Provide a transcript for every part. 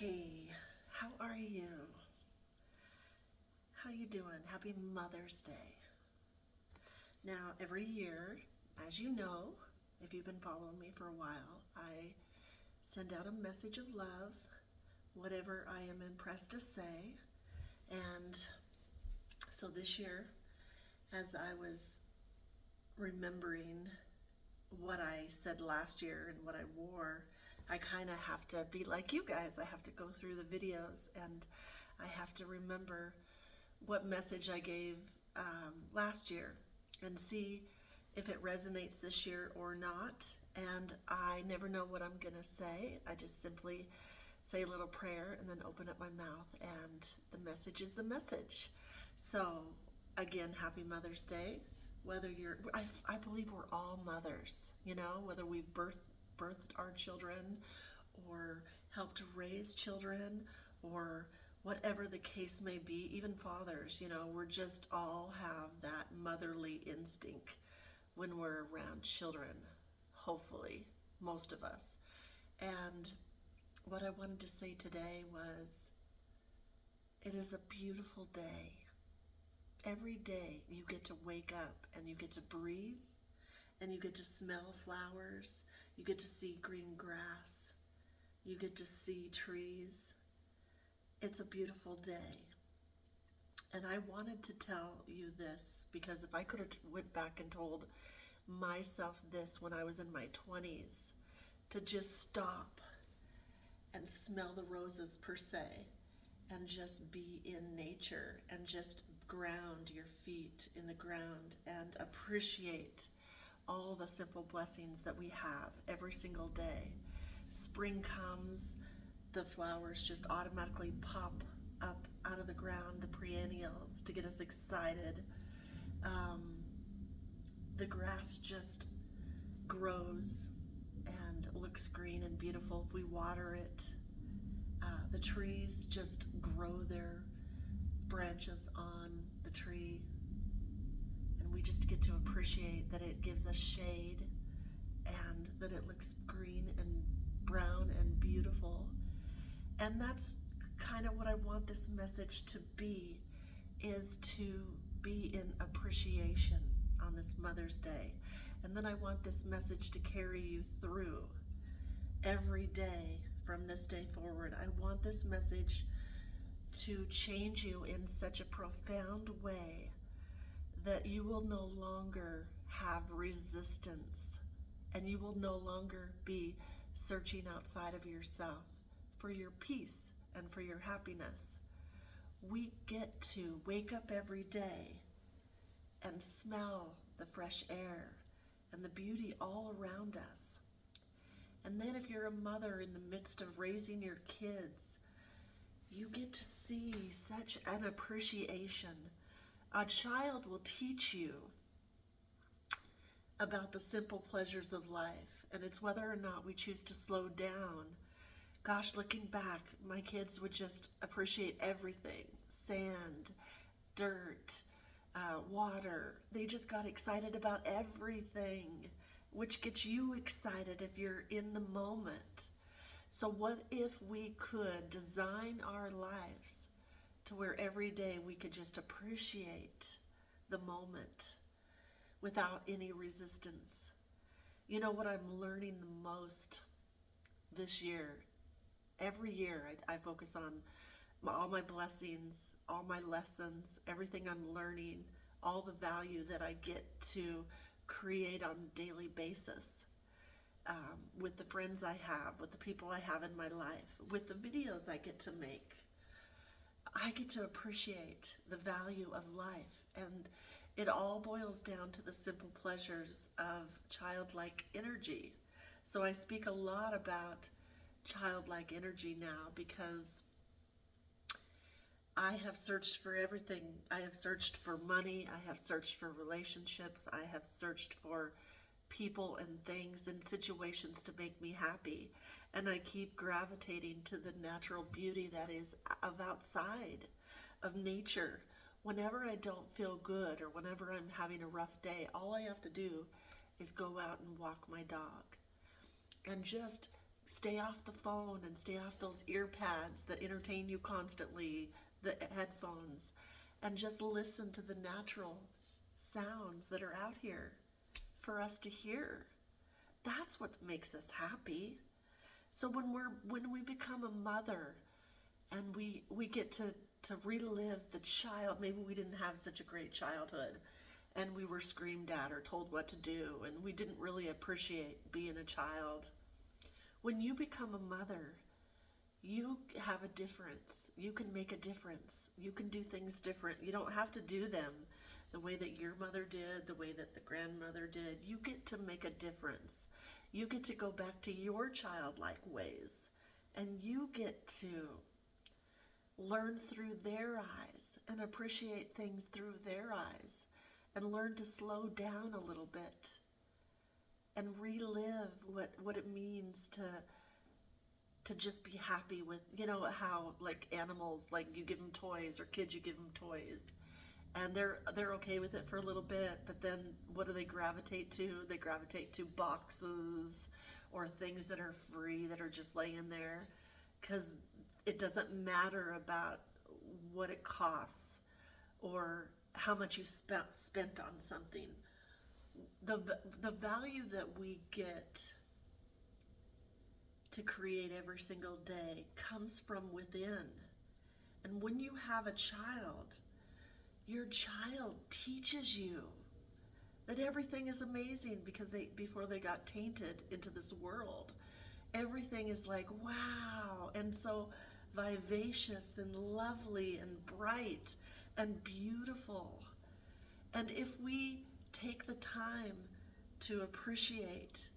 Hey, how are you? How you doing? Happy Mother's Day. Now, every year, as you know, if you've been following me for a while, I send out a message of love, whatever I am impressed to say. And so this year, as I was remembering what I said last year and what I wore, I kind of have to be like you guys. I have to go through the videos and I have to remember what message I gave last year and see if it resonates this year or not. And I never know what I'm gonna say. I just simply say a little prayer and then open up my mouth, and the message is the message. So again, happy Mother's Day. Whether you're, I believe we're all mothers, you know, whether we've birthed our children or helped raise children or whatever the case may be, even fathers, you know, we're just all have that motherly instinct when we're around children, hopefully, most of us. And what I wanted to say today was, it is a beautiful day. Every day you get to wake up and you get to breathe and you get to smell flowers, you get to see green grass, you get to see trees. It's a beautiful day. And I wanted to tell you this because if I could have went back and told myself this when I was in my 20s, to just stop and smell the roses per se, and just be in nature and just ground your feet in the ground and appreciate all the simple blessings that we have every single day. Spring comes, the flowers just automatically pop up out of the ground, the perennials, to get us excited. The grass just grows and looks green and beautiful if we water it. The trees just grow their branches on the tree, and we just get to appreciate that it gives us shade and that it looks green and brown and beautiful. And that's kind of what I want this message to be, is to be in appreciation on this Mother's Day. And then I want this message to carry you through every day from this day forward. I want this message to change you in such a profound way that you will no longer have resistance and you will no longer be searching outside of yourself for your peace and for your happiness. We get to wake up every day and smell the fresh air and the beauty all around us. And then if you're a mother in the midst of raising your kids, you get to see such an appreciation. A child will teach you about the simple pleasures of life, and it's whether or not we choose to slow down. Gosh, looking back, my kids would just appreciate everything. Sand, dirt, water. They just got excited about everything, which gets you excited if you're in the moment. So what if we could design our lives to where every day we could just appreciate the moment without any resistance? You know what I'm learning the most this year? Every year I focus on all my blessings, all my lessons, everything I'm learning, all the value that I get to create on a daily basis, with the friends I have, with the people I have in my life, with the videos I get to make. I get to appreciate the value of life, and it all boils down to the simple pleasures of childlike energy. So I speak a lot about childlike energy now because I have searched for everything. I have searched for money, I have searched for relationships, I have searched for people and things and situations to make me happy. And I keep gravitating to the natural beauty that is of outside, of nature. Whenever I don't feel good or whenever I'm having a rough day, all I have to do is go out and walk my dog and just stay off the phone and stay off those ear pads that entertain you constantly, the headphones, and just listen to the natural sounds that are out here for us to hear. That's what makes us happy. So when we become a mother and we get to relive the child, maybe we didn't have such a great childhood and we were screamed at or told what to do and we didn't really appreciate being a child. When you become a mother, you have a difference. You can make a difference. You can do things different. You don't have to do them the way that your mother did, the way that the grandmother did. You get to make a difference. You get to go back to your childlike ways, and you get to learn through their eyes and appreciate things through their eyes and learn to slow down a little bit and relive what it means to just be happy with, you know, how like animals, like you give them toys, or kids, you give them toys and they're okay with it for a little bit, but then what do they gravitate to? They gravitate to boxes or things that are free, that are just laying there, because it doesn't matter about what it costs or how much you spent on something. The value that we get to create every single day comes from within. And when you have a child, your child teaches you that everything is amazing, because before they got tainted into this world, everything is like, wow, and so vivacious and lovely and bright and beautiful. And if we take the time to appreciate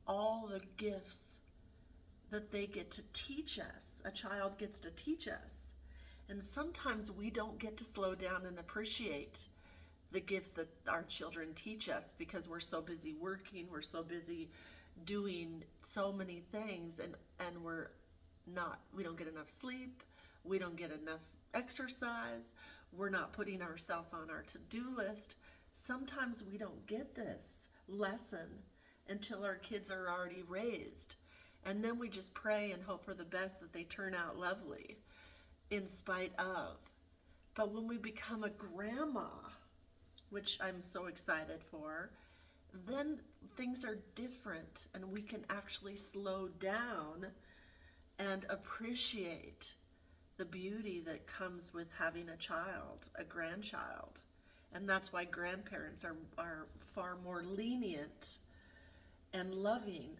all the gifts that they get to teach us, a child gets to teach us. And sometimes we don't get to slow down and appreciate the gifts that our children teach us because we're so busy working, we're so busy doing so many things, and we don't get enough sleep, we don't get enough exercise, we're not putting ourselves on our to-do list. Sometimes we don't get this lesson until our kids are already raised. And then we just pray and hope for the best, that they turn out lovely in spite of. But when we become a grandma, which I'm so excited for, then things are different and we can actually slow down and appreciate the beauty that comes with having a child, a grandchild. And that's why grandparents are far more lenient and loving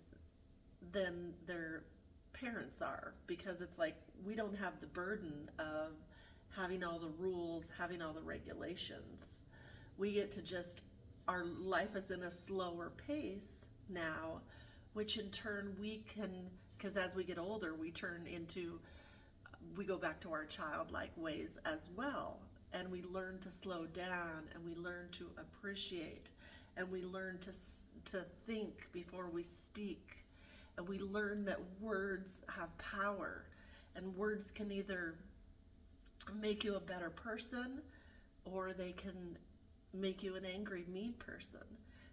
than their parents are, because it's like we don't have the burden of having all the rules, having all the regulations. We get to just, our life is in a slower pace now, which in turn we can, because as we get older, we go back to our childlike ways as well. And we learn to slow down, and we learn to appreciate, and we learn to think before we speak. And we learn that words have power, and words can either make you a better person, or they can make you an angry, mean person.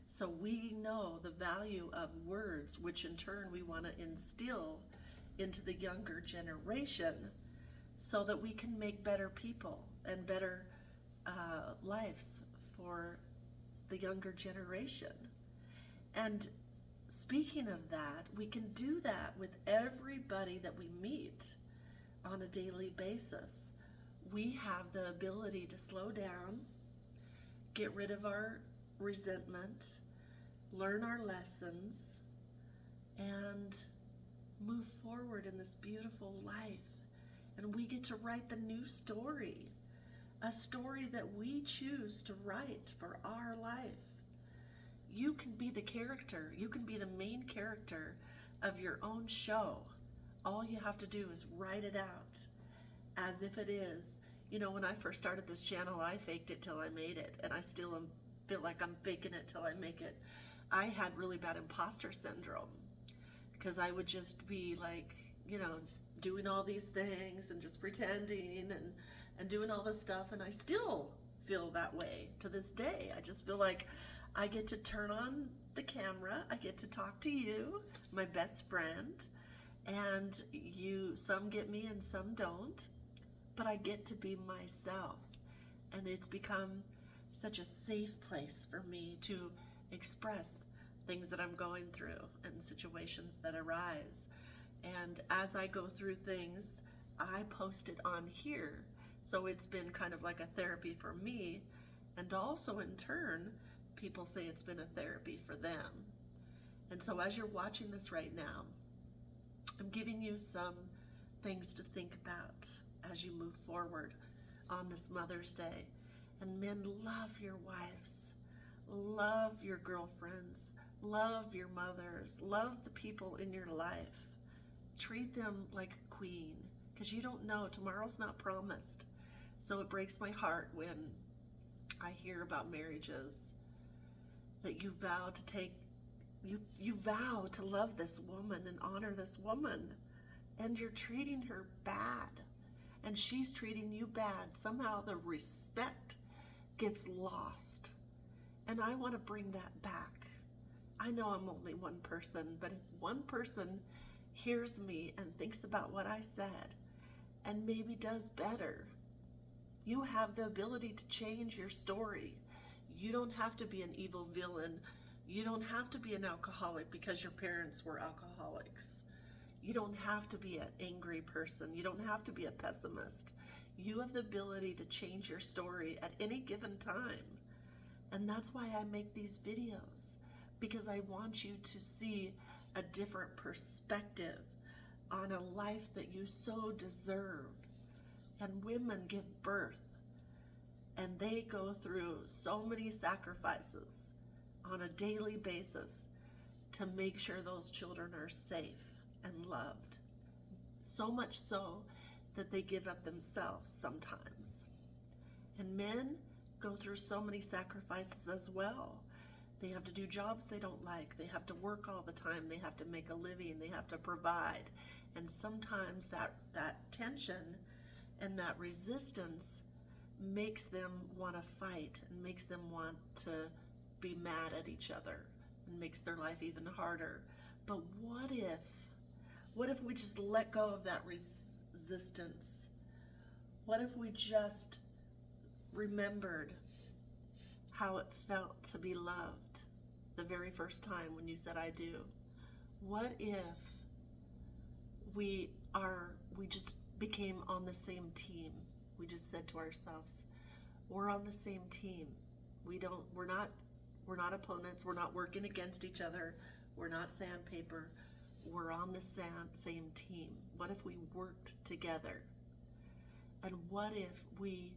So we know the value of words, which in turn we want to instill into the younger generation so that we can make better people and better lives for the younger generation. And speaking of that, we can do that with everybody that we meet on a daily basis. We have the ability to slow down, get rid of our resentment, learn our lessons, and move forward in this beautiful life. And we get to write the new story, a story that we choose to write for our life. You can be the character. You can be the main character of your own show. All you have to do is write it out as if it is. You know, when I first started this channel, I faked it till I made it, and I still feel like I'm faking it till I make it. I had really bad imposter syndrome because I would just be like, you know, doing all these things and just pretending and doing all this stuff, and I still feel that way to this day. I just feel like I get to turn on the camera, I get to talk to you, my best friend, And some get me and some don't, but I get to be myself. And it's become such a safe place for me to express things that I'm going through and situations that arise. And as I go through things, I post it on here. So it's been kind of like a therapy for me. And also in turn, people say it's been a therapy for them. And so as you're watching this right now, I'm giving you some things to think about as you move forward on this Mother's Day. And men, love your wives, love your girlfriends, love your mothers, love the people in your life. Treat them like a queen, because you don't know, tomorrow's not promised. So it breaks my heart when I hear about marriages that you vow to take, you vow to love this woman and honor this woman, and you're treating her bad, and she's treating you bad. Somehow the respect gets lost, and I want to bring that back. I know I'm only one person, but if one person hears me and thinks about what I said and maybe does better, you have the ability to change your story. You don't have to be an evil villain. You don't have to be an alcoholic because your parents were alcoholics. You don't have to be an angry person. You don't have to be a pessimist. You have the ability to change your story at any given time. And that's why I make these videos, because I want you to see a different perspective on a life that you so deserve. And women give birth, and they go through so many sacrifices on a daily basis to make sure those children are safe and loved. So much so that they give up themselves sometimes. And men go through so many sacrifices as well. They have to do jobs they don't like. They have to work all the time. They have to make a living. They have to provide. And sometimes that tension and that resistance makes them want to fight and makes them want to be mad at each other and makes their life even harder. But what if we just let go of that resistance? What if we just remembered how it felt to be loved the very first time when you said I do? What if we just became on the same team? We just said to ourselves, we're on the same team. We're not opponents. We're not working against each other. We're not sandpaper. We're on the same team. What if we worked together? And what if we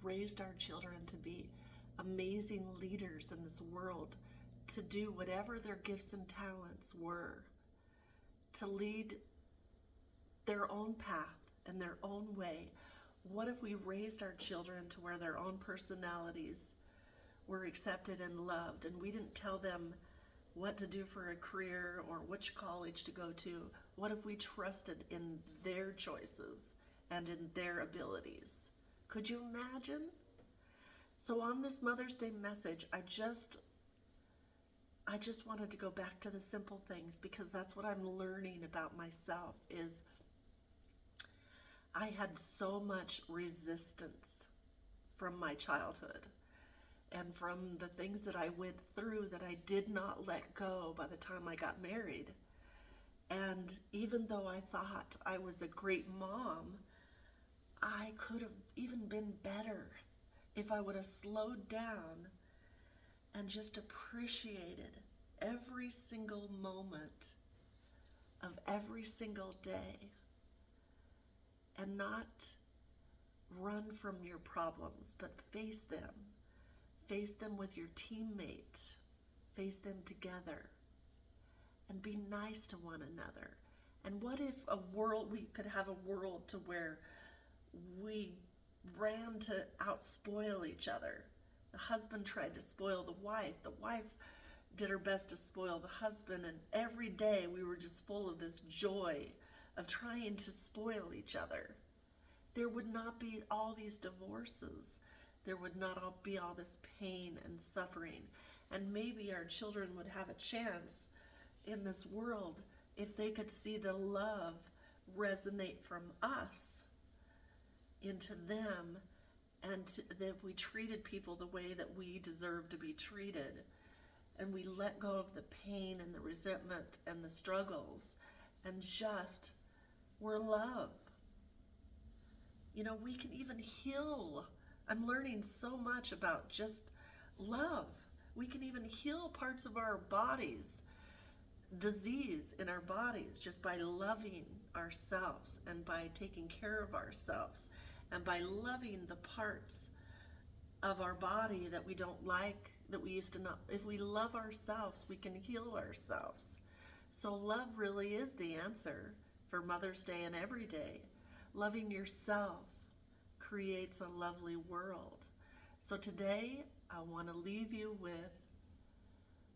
raised our children to be amazing leaders in this world, to do whatever their gifts and talents were, to lead their own path and their own way? What if we raised our children to where their own personalities were accepted and loved, and we didn't tell them what to do for a career or which college to go to? What if we trusted in their choices and in their abilities? Could you imagine? So on this Mother's Day message, I just wanted to go back to the simple things, because that's what I'm learning about myself. Is I had so much resistance from my childhood and from the things that I went through that I did not let go by the time I got married. And even though I thought I was a great mom, I could have even been better if I would have slowed down and just appreciated every single moment of every single day, and not run from your problems, but face them. Face them with your teammates. Face them together. And be nice to one another. And what if we could have a world to where we ran to outspoil each other? The husband tried to spoil the wife. The wife did her best to spoil the husband. And every day we were just full of this joy of trying to spoil each other. There would not be all these divorces. There would not be all this pain and suffering. And maybe our children would have a chance in this world if they could see the love resonate from us into them, and if we treated people the way that we deserve to be treated, and we let go of the pain and the resentment and the struggles, and just we're love. You know, we can even heal. I'm learning so much about just love. We can even heal parts of our bodies, disease in our bodies, just by loving ourselves and by taking care of ourselves and by loving the parts of our body that we don't like, that we used to not. If we love ourselves, we can heal ourselves. So love really is the answer for Mother's Day and every day. Loving yourself creates a lovely world. So today, I want to leave you with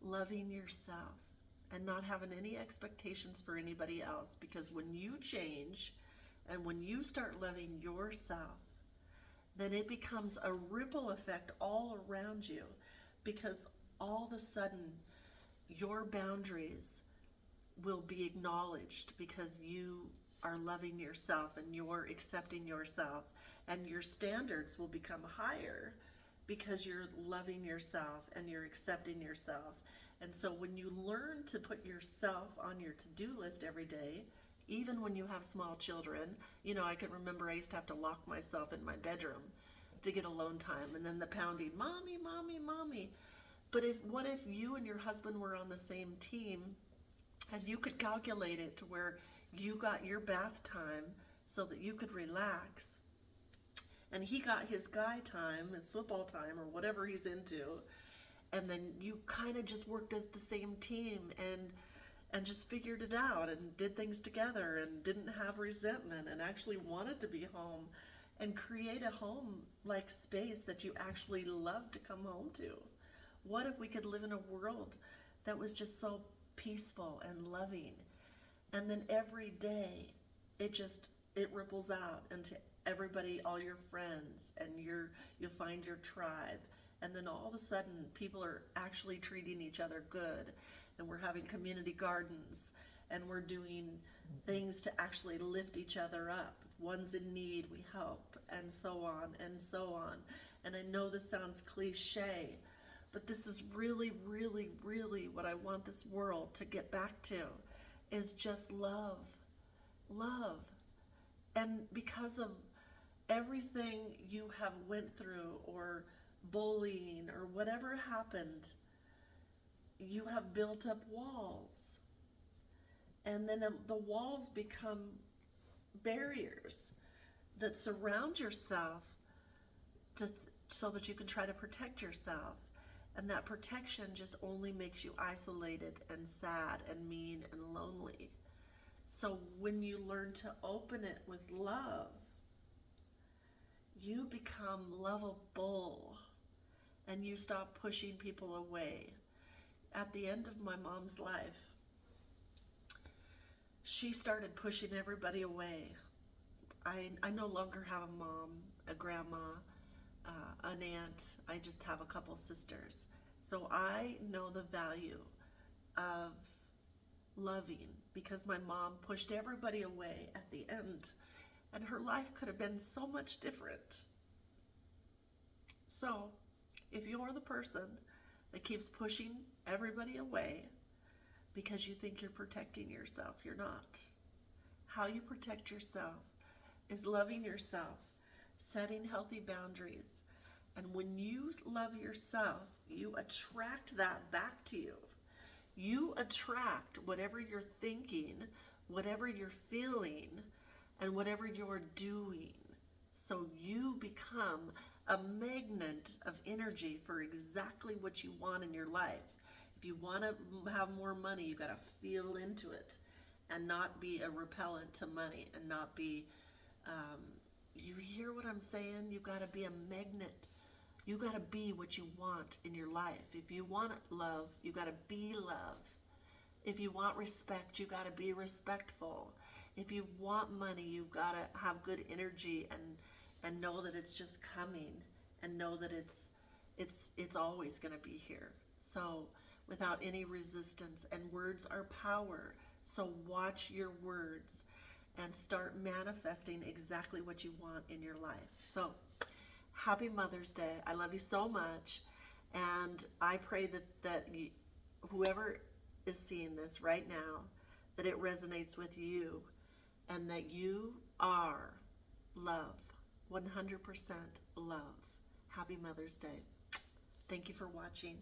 loving yourself and not having any expectations for anybody else, because when you change and when you start loving yourself, then it becomes a ripple effect all around you, because all of a sudden your boundaries will be acknowledged because you are loving yourself and you're accepting yourself, and your standards will become higher because you're loving yourself and you're accepting yourself. And so when you learn to put yourself on your to-do list every day, even when you have small children, you know, I can remember I used to have to lock myself in my bedroom to get alone time, and then the pounding, mommy, mommy, mommy. But what if you and your husband were on the same team, and you could calculate it to where you got your bath time so that you could relax, and he got his guy time, his football time, or whatever he's into, and then you kind of just worked as the same team and just figured it out and did things together and didn't have resentment and actually wanted to be home and create a home-like space that you actually love to come home to. What if we could live in a world that was just so peaceful and loving? And then every day it ripples out into everybody, all your friends, and you'll find your tribe. And then all of a sudden people are actually treating each other good, and we're having community gardens, and we're doing things to actually lift each other up. If one's in need, we help, and so on and so on. And I know this sounds cliche, but this is really, really, really what I want this world to get back to, is just love. Love. And because of everything you have went through, or bullying, or whatever happened, you have built up walls. And then the walls become barriers that surround yourself so that you can try to protect yourself. And that protection just only makes you isolated and sad and mean and lonely. So when you learn to open it with love, you become lovable, and you stop pushing people away. At the end of my mom's life, she started pushing everybody away. I no longer have a mom, a grandma, an aunt. I just have a couple sisters. So I know the value of loving, because my mom pushed everybody away at the end, and her life could have been so much different. So if you're the person that keeps pushing everybody away because you think you're protecting yourself, you're not. How you protect yourself is loving yourself, setting healthy boundaries. And when you love yourself, you attract that back to you. You attract whatever you're thinking, whatever you're feeling, and whatever you're doing. So you become a magnet of energy for exactly what you want in your life. If you want to have more money, you got to feel into it and not be a repellent to money, and not be, you hear what I'm saying? You got to be a magnet. You got to be what you want in your life. If you want love, you got to be love. If you want respect, you got to be respectful. If you want money, you've got to have good energy and know that it's just coming, and know that it's always going to be here. So without any resistance, and words are power. So watch your words and start manifesting exactly what you want in your life. So happy Mother's Day. I love you so much. And I pray that whoever is seeing this right now, that it resonates with you and that you are love, 100% love. Happy Mother's Day. Thank you for watching.